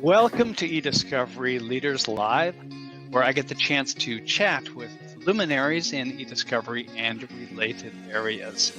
Welcome to eDiscovery Leaders Live, where I get the chance to chat with luminaries in eDiscovery and related areas.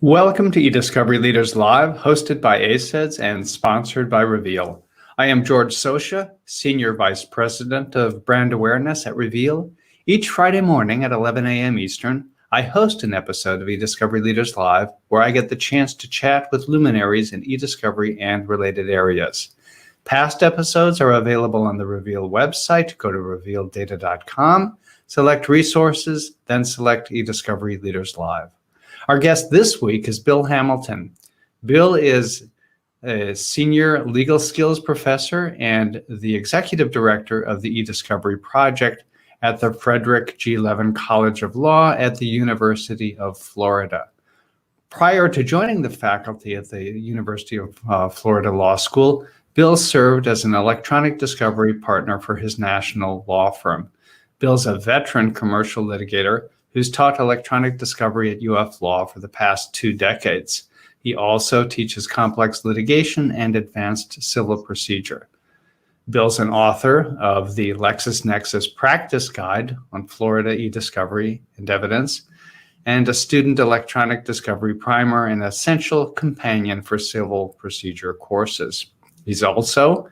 Welcome to eDiscovery Leaders Live, hosted by ACEDS and sponsored by Reveal. I am George Socha, Senior Vice President of Brand Awareness at Reveal. Each Friday morning at 11 a.m. Eastern, I host an episode of eDiscovery Leaders Live where I get the chance to chat with luminaries in eDiscovery and related areas. Past episodes are available on the Reveal website. Go to revealdata.com, select Resources, then select eDiscovery Leaders Live. Our guest this week is Bill Hamilton. Bill is a senior legal skills professor and the executive director of the eDiscovery Project at the Frederick G. Levin College of Law at the University of Florida. Prior to joining the faculty at the University of Florida Law School, Bill served as an electronic discovery partner for his national law firm. Bill's a veteran commercial litigator who's taught electronic discovery at UF Law for the past 2 decades. He also teaches complex litigation and advanced civil procedure. Bill's an author of the LexisNexis Practice Guide on Florida eDiscovery and Evidence, and a student electronic discovery primer and essential companion for civil procedure courses. He's also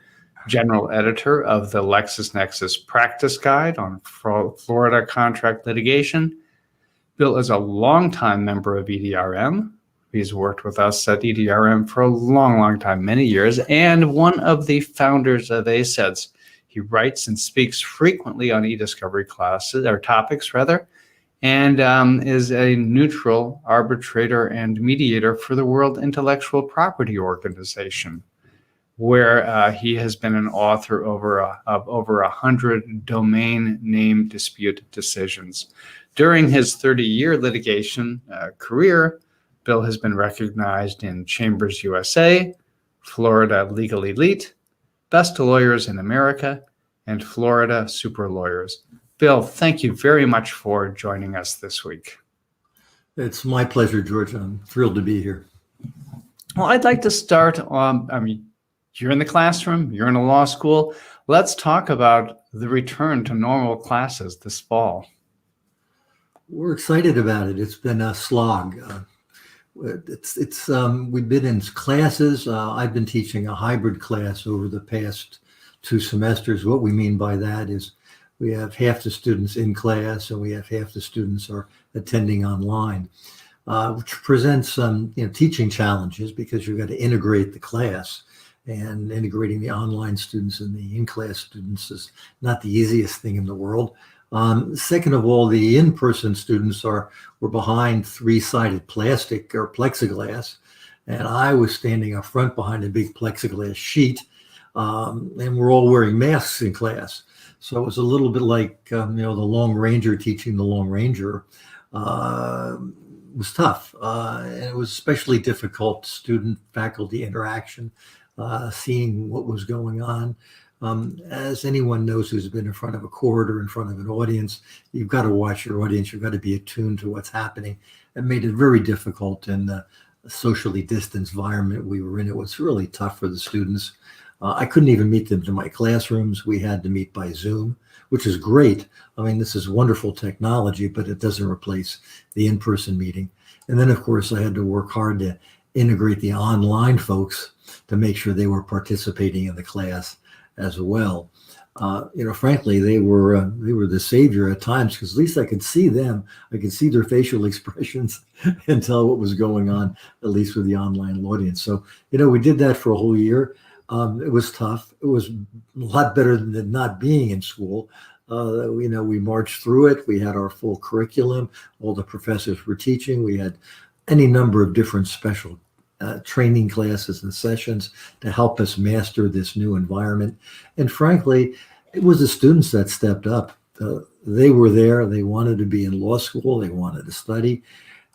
general editor of the LexisNexis Practice Guide on Florida contract litigation. Bill is a longtime member of EDRM. He's worked with us at EDRM for a long time, many years, and one of the founders of ACEDS. He writes and speaks frequently on eDiscovery classes, or topics rather, and is a neutral arbitrator and mediator for the World Intellectual Property Organization, where he has been an author of over 100 domain name dispute decisions. During his 30-year litigation career, Bill has been recognized in Chambers USA, Florida Legal Elite, Best Lawyers in America, and Florida Super Lawyers. Bill, thank you very much for joining us this week. It's my pleasure, George. I'm thrilled to be here. Well, I'd like to start you're in the classroom, you're in a law school. Let's talk about the return to normal classes this fall. We're excited about it. It's been a slog. We've been in classes. I've been teaching a hybrid class over the past 2 semesters. What we mean by that is we have half the students in class and we have half the students are attending online, which presents some teaching challenges because you've got to integrate the class. And integrating the online students and the in-class students is not the easiest thing in the world. Second of all, the in-person students were behind 3-sided plastic or plexiglass, and I was standing up front behind a big plexiglass sheet, and we're all wearing masks in class. So it was a little bit like the Lone Ranger teaching the Lone Ranger. It was tough, and it was especially difficult student-faculty interaction. Seeing what was going on. As anyone knows who's been in front of a court or in front of an audience, you've got to watch your audience. You've got to be attuned to what's happening. It made it very difficult in the socially distanced environment we were in. It was really tough for the students. I couldn't even meet them to my classrooms. We had to meet by Zoom, which is great. I mean, this is wonderful technology, but it doesn't replace the in-person meeting. And then, of course, I had to work hard to integrate the online folks to make sure they were participating in the class as well. Frankly, they were the savior at times because at least I could see them. I could see their facial expressions and tell what was going on, at least with the online audience. So, we did that for a whole year. It was tough. It was a lot better than not being in school. We marched through it. We had our full curriculum. All the professors were teaching. We had any number of different special training classes and sessions to help us master this new environment. And frankly, it was the students that stepped up. they were there. They wanted to be in law school. They wanted to study.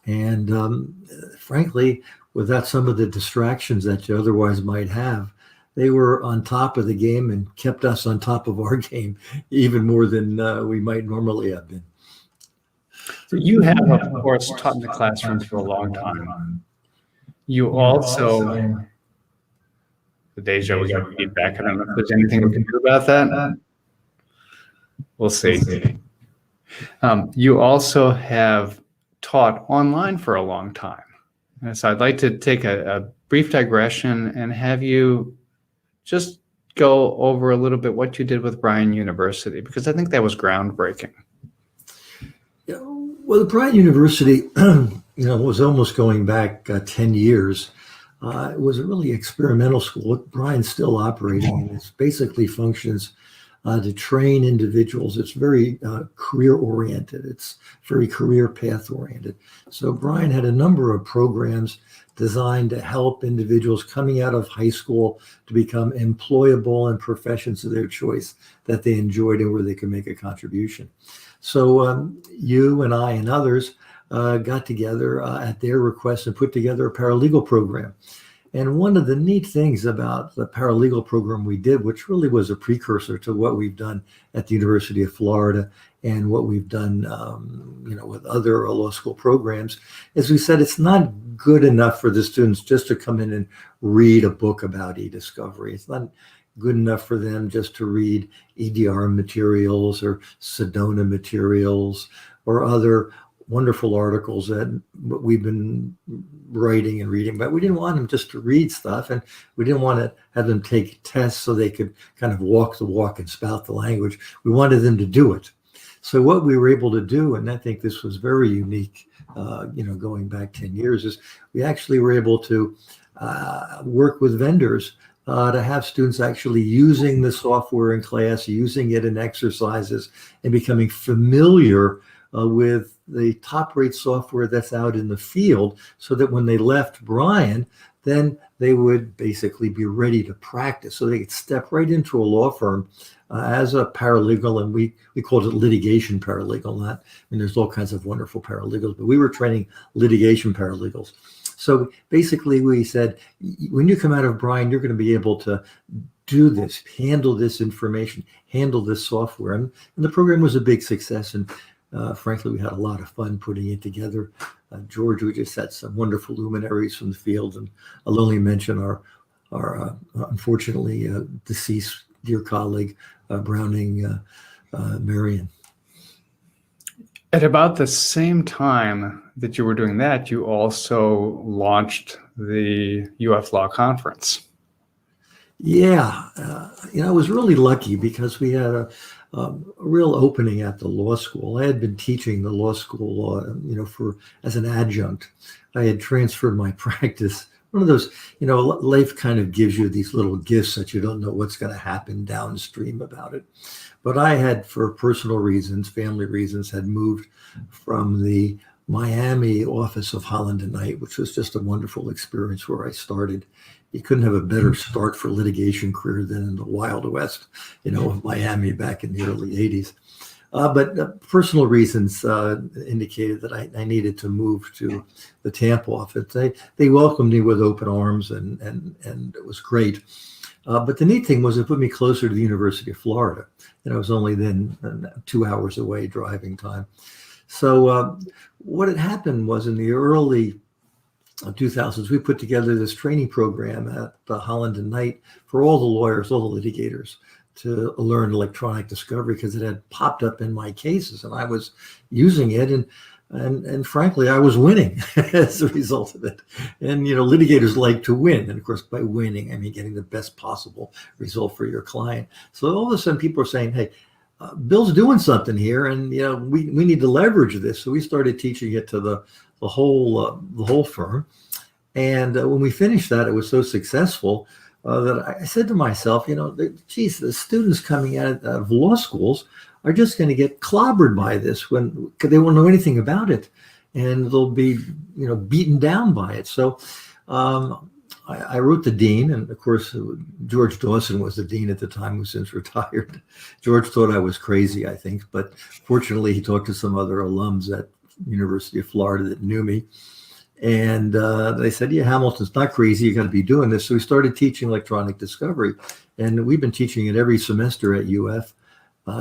And frankly, without some of the distractions that you otherwise might have, they were on top of the game and kept us on top of our game even more than we might normally have been. So you have, of course, taught in the classroom for a long time. You also, the deja, we got feedback. I don't know if there's anything we can do about that. We'll see. You also have taught online for a long time. And so I'd like to take a brief digression and have you just go over a little bit what you did with Bryan University, because I think that was groundbreaking. Yeah, well, the Bryan University, was almost going back 10 years. It was a really experimental school. Bryan's still operating, and it basically functions to train individuals. It's very career-oriented. It's very career path-oriented. So Bryan had a number of programs designed to help individuals coming out of high school to become employable in professions of their choice that they enjoyed and where they could make a contribution. So you and I and others got together at their request and put together a paralegal program. And one of the neat things about the paralegal program we did, which really was a precursor to what we've done at the University of Florida and what we've done, with other law school programs, is we said it's not good enough for the students just to come in and read a book about e-discovery. It's not good enough for them just to read EDR materials or Sedona materials or other wonderful articles that we've been writing and reading, but we didn't want them just to read stuff, and we didn't want to have them take tests so they could kind of walk the walk and spout the language. We wanted them to do it. So what we were able to do, and I think this was very unique, going back 10 years, is we actually were able to work with vendors to have students actually using the software in class, using it in exercises, and becoming familiar with the top rate software that's out in the field, so that when they left Bryan, then they would basically be ready to practice. So they could step right into a law firm as a paralegal, and we called it litigation paralegal. There's all kinds of wonderful paralegals, but we were training litigation paralegals. So basically we said, when you come out of Bryan, you're going to be able to do this, handle this information, handle this software. And the program was a big success. And frankly, we had a lot of fun putting it together. George, we just had some wonderful luminaries from the field, and I'll only mention our unfortunately deceased dear colleague, Browning Marion. At about the same time that you were doing that, you also launched the UF Law Conference. Yeah, I was really lucky because we had a real opening at the law school. I had been teaching the law school law, as an adjunct. I had transferred my practice. One of those, life kind of gives you these little gifts that you don't know what's going to happen downstream about it. But I had, for personal reasons, family reasons, had moved from the Miami office of Holland and Knight, which was just a wonderful experience where I started. You couldn't have a better start for litigation career than in the Wild West, of Miami back in the early 80s. But personal reasons indicated that I needed to move to the Tampa office. They welcomed me with open arms, and it was great. But the neat thing was it put me closer to the University of Florida. I was only then 2 hours away driving time. So what had happened was in the early 2000s, we put together this training program at Holland and Knight for all the lawyers, all the litigators, to learn electronic discovery, because it had popped up in my cases and I was using it, and frankly, I was winning as a result of it. And litigators like to win, and of course, by winning, I mean getting the best possible result for your client. So all of a sudden, people are saying, "Hey, Bill's doing something here, and we need to leverage this." So we started teaching it to the whole firm. And when we finished that, it was so successful that I said to myself, geez, the students coming out of law schools are just going to get clobbered by this because they won't know anything about it, and they'll be beaten down by it. So I wrote the dean, and of course, George Dawson was the dean at the time, who's since retired. George thought I was crazy, I think, but fortunately, he talked to some other alums at University of Florida that knew me. And they said, yeah, Hamilton's not crazy. You got to be doing this. So we started teaching electronic discovery. And we've been teaching it every semester at UF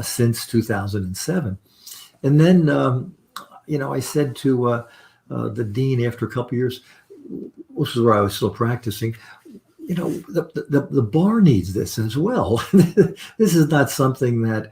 since 2007. And then, I said to the dean after a couple of years, this is where I was still practicing, the bar needs this as well. This is not something that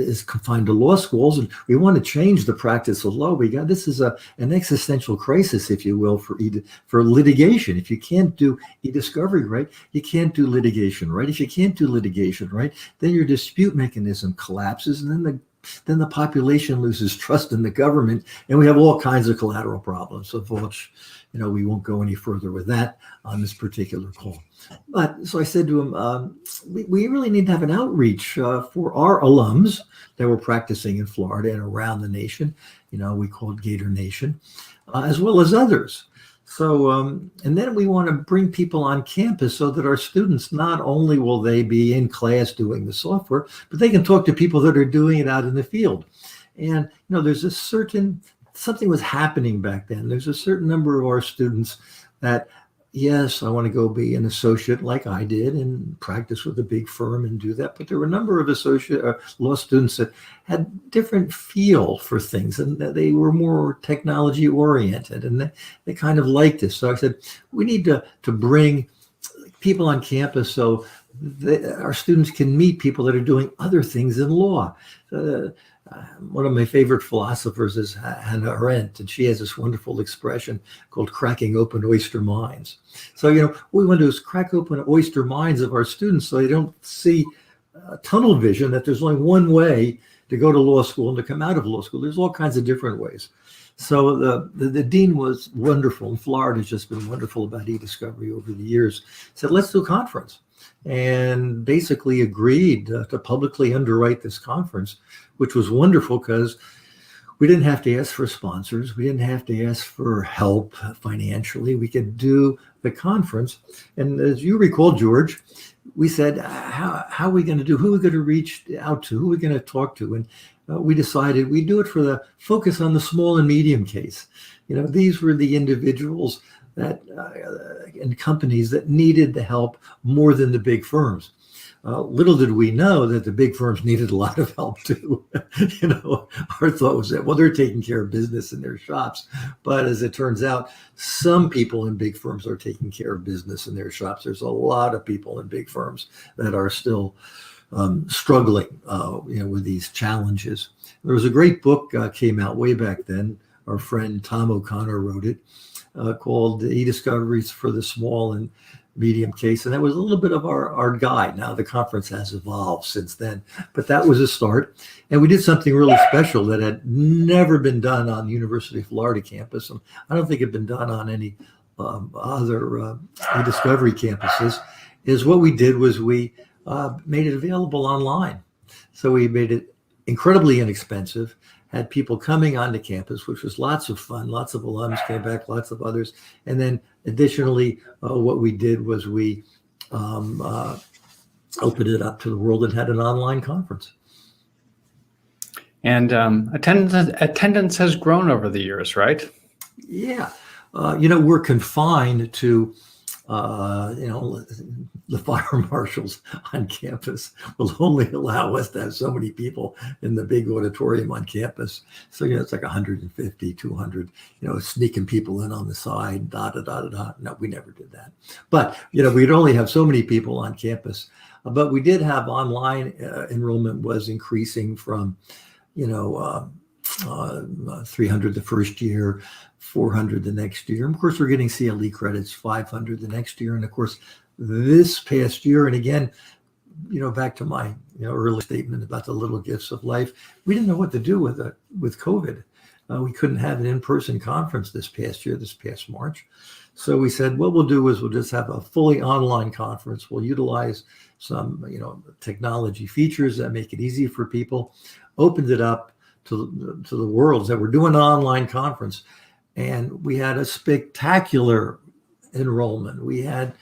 is confined to law schools, and we want to change the practice of law. This is an existential crisis, if you will, for litigation. If you can't do e-discovery right, you can't do litigation right. If you can't do litigation right, then your dispute mechanism collapses, and then the population loses trust in the government, and we have all kinds of collateral problems, of which, we won't go any further with that on this particular call. But so I said to him, we really need to have an outreach for our alums that were practicing in Florida and around the nation. We call it Gator Nation, as well as others. So, and then we want to bring people on campus so that our students, not only will they be in class doing the software, but they can talk to people that are doing it out in the field. And, there's something was happening back then. There's a certain number of our students that, yes, I want to go be an associate like I did and practice with a big firm and do that. But there were a number of law students that had different feel for things, and they were more technology oriented, and they kind of liked this. So I said, we need to bring people on campus so that our students can meet people that are doing other things in law. One of my favorite philosophers is Hannah Arendt, and she has this wonderful expression called cracking open oyster minds. So, what we want to do is crack open oyster minds of our students so they don't see tunnel vision, that there's only one way to go to law school and to come out of law school. There's all kinds of different ways. So the dean was wonderful, and Florida's just been wonderful about e-discovery over the years. Said, let's do a conference, and basically agreed to publicly underwrite this conference, which was wonderful because we didn't have to ask for sponsors. We didn't have to ask for help financially. We could do the conference. And as you recall, George, we said, how are we going to do? Who are we going to reach out to? Who are we going to talk to? And we decided we'd do it for the focus on the small and medium case. These were the individuals that and companies that needed the help more than the big firms. Little did we know that the big firms needed a lot of help too. Our thought was that, well, they're taking care of business in their shops. But as it turns out, some people in big firms are taking care of business in their shops. There's a lot of people in big firms that are still struggling, with these challenges. There was a great book came out way back then. Our friend Tom O'Connor wrote it, called E-Discoveries for the Small and Medium Case. And that was a little bit of our guide. Now the conference has evolved since then, but that was a start. And we did something really special that had never been done on the University of Florida campus. And I don't think it had been done on any other e-discovery campuses. Is what we did was we made it available online. So we made it incredibly inexpensive, had people coming onto campus, which was lots of fun. Lots of alums came back, lots of others. And then additionally, what we did was we opened it up to the world and had an online conference. And attendance has grown over the years, right? Yeah. We're confined to the fire marshals on campus will only allow us to have so many people in the big auditorium on campus. So, it's like 150, 200, sneaking people in on the side, No, we never did that. But, we'd only have so many people on campus. But we did have online enrollment was increasing from, 300 the first year, 400 the next year. And of course, we're getting CLE credits, 500 the next year. And of course, this past year, and again, back to my early statement about the little gifts of life, we didn't know what to do with COVID. We couldn't have an in-person conference this past March. So we said, what we'll do is we'll just have a fully online conference. We'll utilize some, technology features that make it easy for people, opened it up to the world, that we're doing an online conference. And we had a spectacular enrollment. We had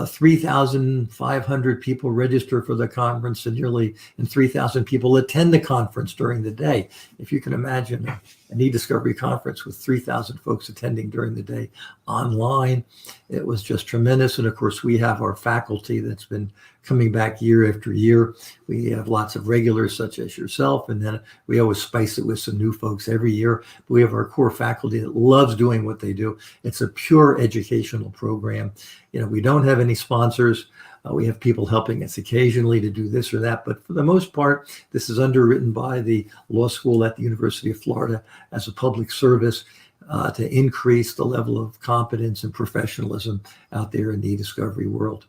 3,500 people register for the conference and 3,000 people attend the conference during the day. If you can imagine an e-discovery conference with 3,000 folks attending during the day online, it was just tremendous. And of course, we have our faculty that's been coming back year after year. We have lots of regulars such as yourself, and then we always spice it with some new folks every year. We have our core faculty that loves doing what they do. It's a pure educational program. We don't have any sponsors. We have people helping us occasionally to do this or that, but for the most part, this is underwritten by the law school at the University of Florida as a public service to increase the level of competence and professionalism out there in the e-discovery world.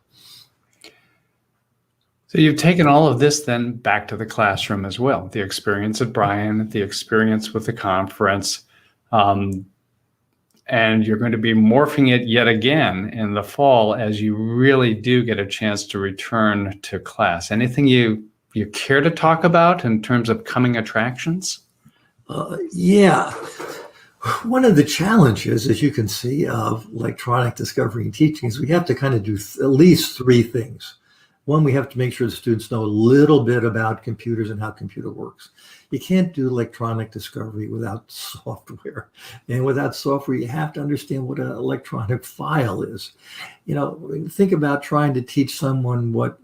So you've taken all of this then back to the classroom as well, the experience at Bryan, the experience with the conference, and you're going to be morphing it yet again in the fall as you really do get a chance to return to class. Anything you care to talk about in terms of coming attractions? Yeah. One of the challenges, as you can see, of electronic discovery and teaching is we have to kind of do at least three things. One, we have to make sure the students know a little bit about computers and how computer works. You can't do electronic discovery without software. And without software, you have to understand what an electronic file is. Think about trying to teach someone what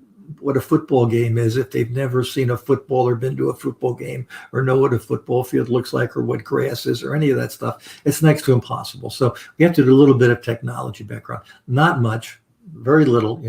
a football game is if they've never seen a football or been to a football game or know what a football field looks like or what grass is or any of that stuff. It's next to impossible. So we have to do a little bit of technology background. Not much, very little,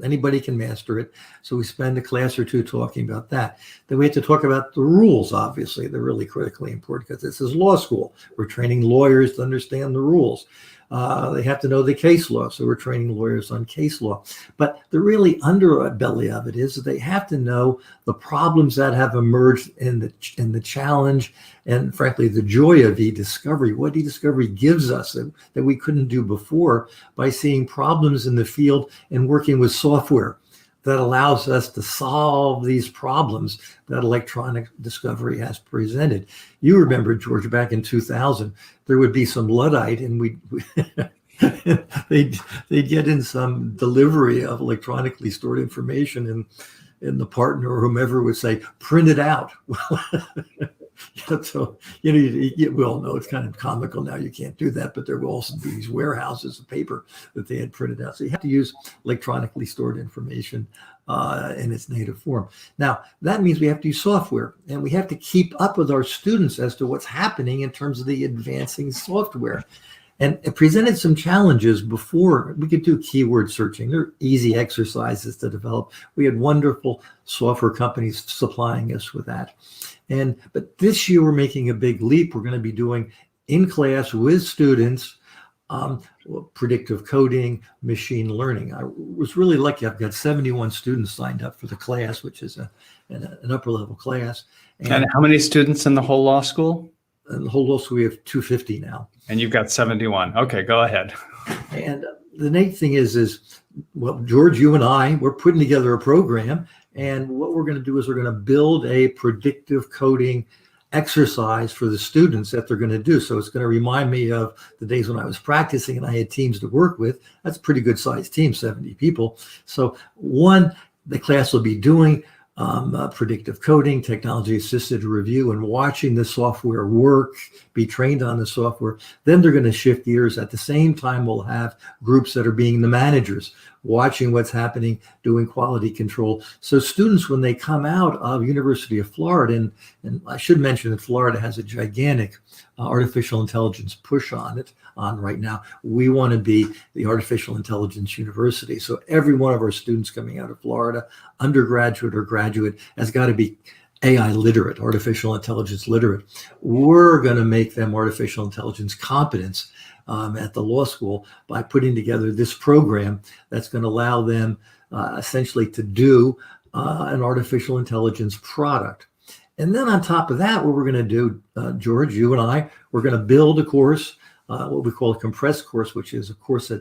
anybody can master it. So we spend a class or two talking about that. Then we have to talk about the rules, obviously. They're really critically important because this is law school. We're training lawyers to understand the rules. They have to know the case law, so we're training lawyers on case law. But the really underbelly of it is that they have to know the problems that have emerged in the challenge and, frankly, the joy of e-discovery. What e-discovery gives us that we couldn't do before by seeing problems in the field and working with software that allows us to solve these problems that electronic discovery has presented. You remember, George, back in 2000, there would be some Luddite and they'd get in some delivery of electronically stored information and the partner or whomever would say, print it out. So, we all know it's kind of comical now. You can't do that, but there will also be these warehouses of paper that they had printed out. So you have to use electronically stored information in its native form. Now, that means we have to use software, and we have to keep up with our students as to what's happening in terms of the advancing software. And it presented some challenges before. We could do keyword searching. They're easy exercises to develop. We had wonderful software companies supplying us with that. But this year we're making a big leap. We're going to be doing in class with students predictive coding, machine learning. I was really lucky. I've got 71 students signed up for the class, which is an upper level class. And how many students in the whole law school? In the whole law school, we have 250 now. And you've got 71. Okay, go ahead. And the neat thing is, well, George, you and I, we're putting together a program. And what we're going to do is we're going to build a predictive coding exercise for the students that they're going to do. So it's going to remind me of the days when I was practicing and I had teams to work with. That's a pretty good sized team, 70 people. So the class will be doing predictive coding, technology assisted review, and watching the software work, be trained on the software. Then they're going to shift gears. At the same time, we'll have groups that are being the managers, watching what's happening, doing quality control. So students, when they come out of University of Florida, and I should mention that Florida has a gigantic artificial intelligence push on right now. We want to be the artificial intelligence university. So every one of our students coming out of Florida, undergraduate or graduate, has got to be AI literate, artificial intelligence literate. We're going to make them artificial intelligence competence at the law school by putting together this program that's going to allow them essentially to do an artificial intelligence product. And then on top of that, what we're going to do, George, you and I, we're going to build a course, what we call a compressed course, which is a course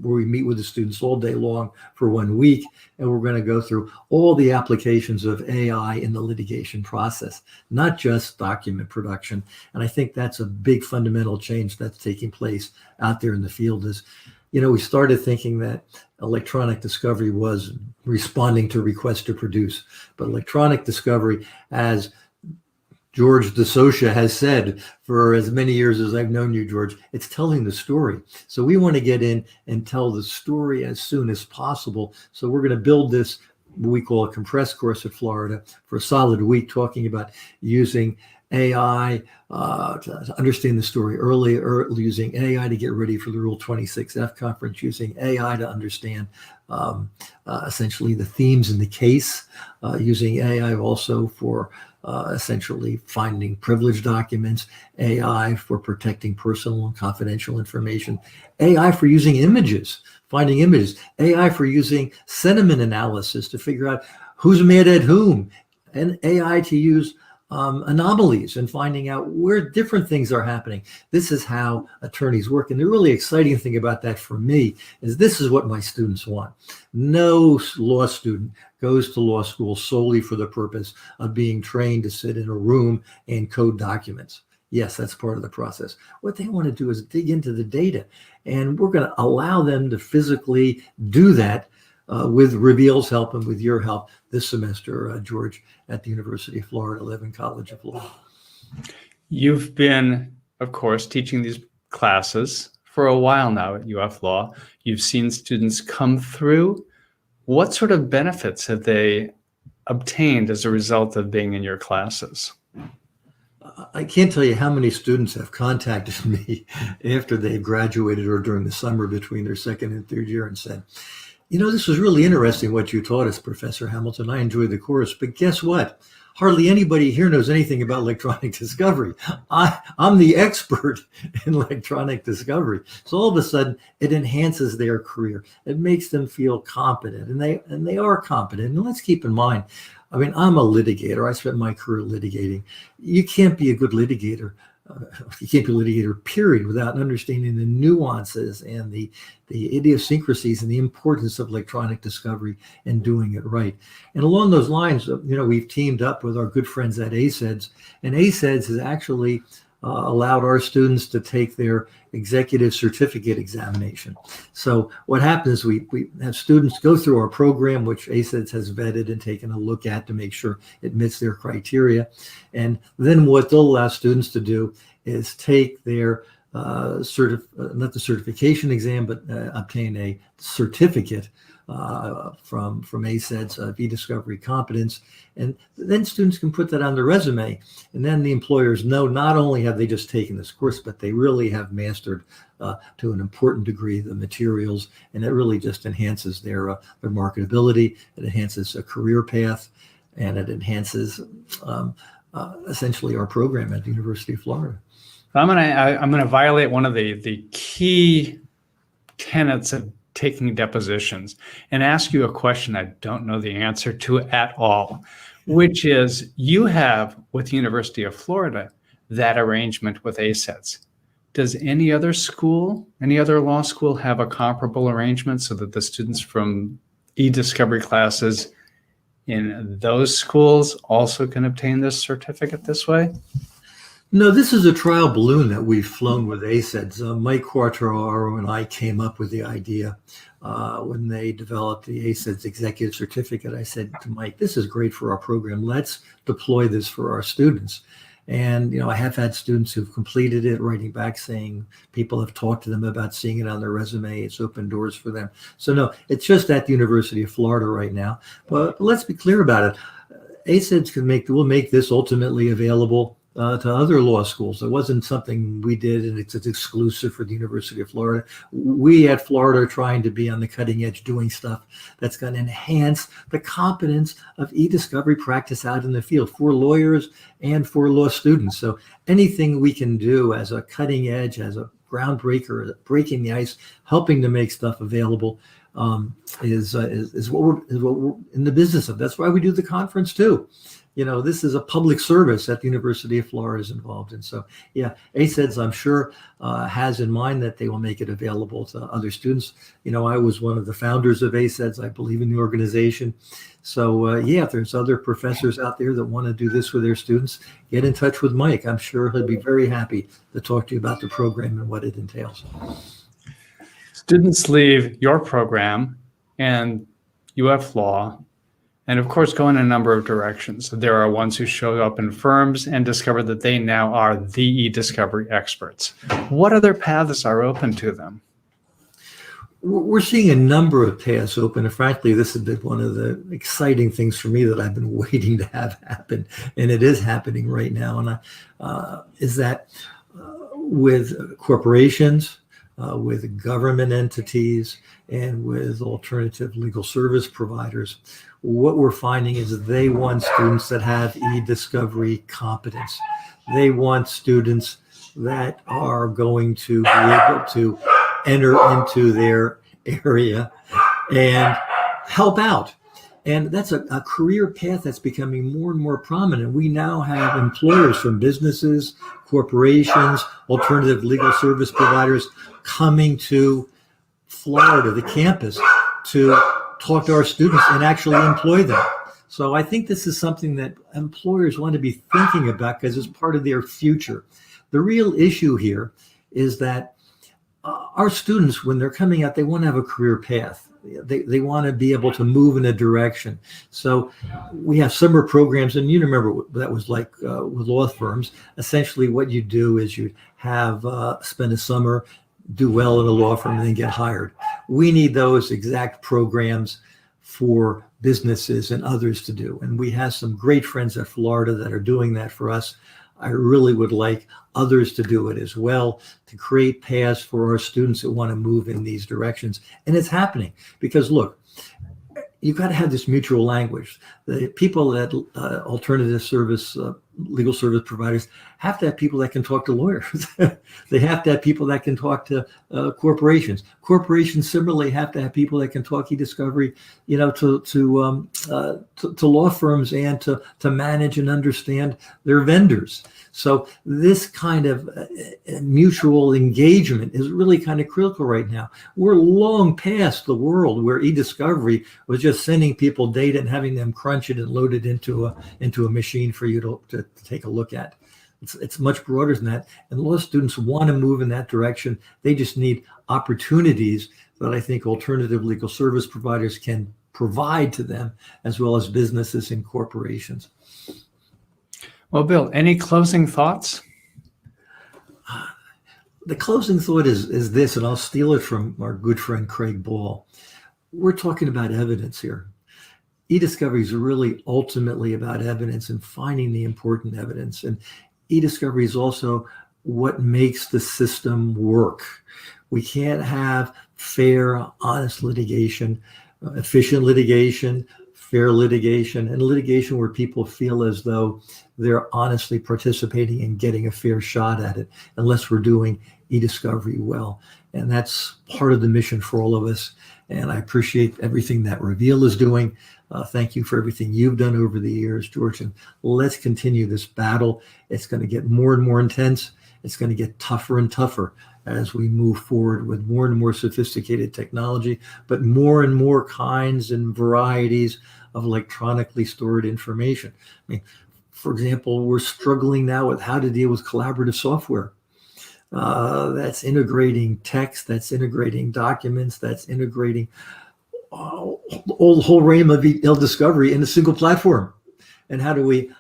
where we meet with the students all day long for 1 week. And we're going to go through all the applications of AI in the litigation process, not just document production. And I think that's a big fundamental change that's taking place out there in the field is, we started thinking that electronic discovery was responding to requests to produce. But electronic discovery, as George de Socha has said for as many years as I've known you, George, it's telling the story. So we want to get in and tell the story as soon as possible. So we're going to build this, what we call a compressed course at Florida, for a solid week, talking about using AI to understand the story early, or using AI to get ready for the Rule 26F conference, using AI to understand essentially the themes in the case, using AI also for essentially finding privileged documents, AI for protecting personal and confidential information, AI for using images, finding images, AI for using sentiment analysis to figure out who's mad at whom, and AI to use anomalies and finding out where different things are happening. This is how attorneys work. And the really exciting thing about that for me is this is what my students want. No law student goes to law school solely for the purpose of being trained to sit in a room and code documents. Yes, that's part of the process. What they want to do is dig into the data, and we're going to allow them to physically do that with Reveal's help and with your help this semester, George, at the University of Florida, Levin College of Law. You've been, of course, teaching these classes for a while now at UF Law. You've seen students come through. What sort of benefits have they obtained as a result of being in your classes? I can't tell you how many students have contacted me after they've graduated or during the summer between their second and third year and said, this was really interesting what you taught us, Professor Hamilton. I enjoyed the course, but guess what? Hardly anybody here knows anything about electronic discovery. I'm the expert in electronic discovery. So all of a sudden, it enhances their career. It makes them feel competent, and they are competent. And let's keep in mind, I'm a litigator. I spent my career litigating. You can't be a good litigator. You can't be a litigator, period, without understanding the nuances and the idiosyncrasies and the importance of electronic discovery and doing it right. And along those lines, we've teamed up with our good friends at ACEDS, and ACEDS has actually allowed our students to take their executive certificate examination. So what happens is we have students go through our program, which ACEDS has vetted and taken a look at to make sure it meets their criteria. And then what they'll allow students to do is take their not the certification exam, but obtain a certificate from ACEDS of e-discovery competence. And then students can put that on their resume. And then the employers know not only have they just taken this course, but they really have mastered to an important degree the materials. And it really just enhances their marketability. It enhances a career path, and it enhances essentially our program at the University of Florida. I'm gonna violate one of the key tenets of taking depositions and ask you a question I don't know the answer to at all, which is, you have with the University of Florida that arrangement with ACEDS. Does any other school, any other law school, have a comparable arrangement so that the students from e-discovery classes in those schools also can obtain this certificate this way? No, this is a trial balloon that we've flown with ACEDS. Mike Quartararo and I came up with the idea when they developed the ACEDS executive certificate. I said to Mike, this is great for our program. Let's deploy this for our students. And, I have had students who've completed it, writing back saying people have talked to them about seeing it on their resume. It's opened doors for them. So no, it's just at the University of Florida right now. But let's be clear about it. ACEDS will make this ultimately available to other law schools. It wasn't something we did and it's exclusive for the University of Florida. We at Florida are trying to be on the cutting edge, doing stuff that's going to enhance the competence of e-discovery practice out in the field for lawyers and for law students. So anything we can do as a cutting edge, as a groundbreaker, breaking the ice, helping to make stuff available is what we're in the business of. That's why we do the conference too. This is a public service that the University of Florida is involved in. So yeah, ACEDS, I'm sure, has in mind that they will make it available to other students. I was one of the founders of ACEDS. I believe in the organization. So yeah, if there's other professors out there that want to do this with their students, get in touch with Mike. I'm sure he'll be very happy to talk to you about the program and what it entails. Students leave your program and UF Law, and of course go in a number of directions. There are ones who show up in firms and discover that they now are the e-discovery experts. What other paths are open to them? We're seeing a number of paths open, and frankly, this has been one of the exciting things for me that I've been waiting to have happen, and it is happening right now. And is that with corporations, with government entities, and with alternative legal service providers, what we're finding is that they want students that have e-discovery competence. They want students that are going to be able to enter into their area and help out. And that's a career path that's becoming more and more prominent. We now have employers from businesses, corporations, alternative legal service providers coming to Florida, the campus, to talk to our students and actually employ them. So I think this is something that employers want to be thinking about because it's part of their future. The real issue here is that our students, when they're coming out, they want to have a career path. They want to be able to move in a direction. So we have summer programs, and you remember what that was like with law firms. Essentially, what you do is you have spend a summer, do well in a law firm, and then get hired. We need those exact programs for businesses and others to do. And we have some great friends at Florida that are doing that for us. I really would like others to do it as well, to create paths for our students that want to move in these directions. And it's happening because, look, you've got to have this mutual language. The people at alternative service, legal service providers have to have people that can talk to lawyers. They have to have people that can talk to corporations. Corporations similarly have to have people that can talk e-discovery, to law firms and to manage and understand their vendors. So this kind of mutual engagement is really kind of critical right now. We're long past the world where e-discovery was just sending people data and having them crunch it and load it into a machine for you to take a look at. It's much broader than that. And law students want to move in that direction. They just need opportunities that I think alternative legal service providers can provide to them, as well as businesses and corporations. Well, Bill, any closing thoughts? The closing thought is this, and I'll steal it from our good friend Craig Ball. We're talking about evidence here. E-discovery is really ultimately about evidence and finding the important evidence. And e-discovery is also what makes the system work. We can't have fair, honest litigation, efficient litigation, fair litigation, and litigation where people feel as though they're honestly participating and getting a fair shot at it, unless we're doing e-discovery well. And that's part of the mission for all of us. And I appreciate everything that Reveal is doing. Thank you for everything you've done over the years, George. And let's continue this battle. It's going to get more and more intense. It's going to get tougher and tougher as we move forward with more and more sophisticated technology, but more and more kinds and varieties of electronically stored information. I mean, for example, we're struggling now with how to deal with collaborative software. That's integrating text, that's integrating documents, that's integrating the whole realm of e-discovery in a single platform. And how do we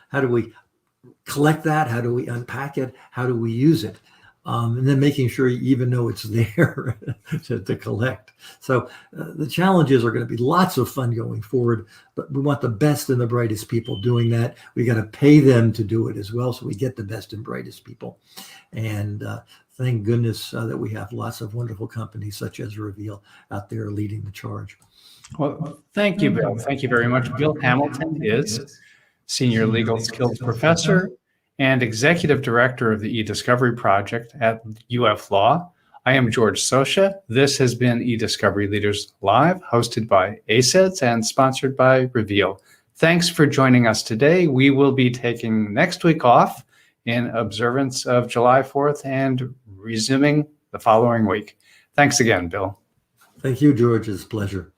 collect that? How do we unpack it? How do we use it? And then making sure you even know it's there to collect. So the challenges are going to be lots of fun going forward, but we want the best and the brightest people doing that. We got to pay them to do it as well, so we get the best and brightest people. And thank goodness that we have lots of wonderful companies such as Reveal out there leading the charge. Well, thank you, Bill. Thank you very much. Bill Hamilton is Senior Legal Skills Professor and Executive Director of the e-Discovery Project at UF Law. I am George Socha. This has been e-Discovery Leaders Live, hosted by ACEDS and sponsored by Reveal. Thanks for joining us today. We will be taking next week off in observance of July 4th and resuming the following week. Thanks again, Bill. Thank you, George. It's a pleasure.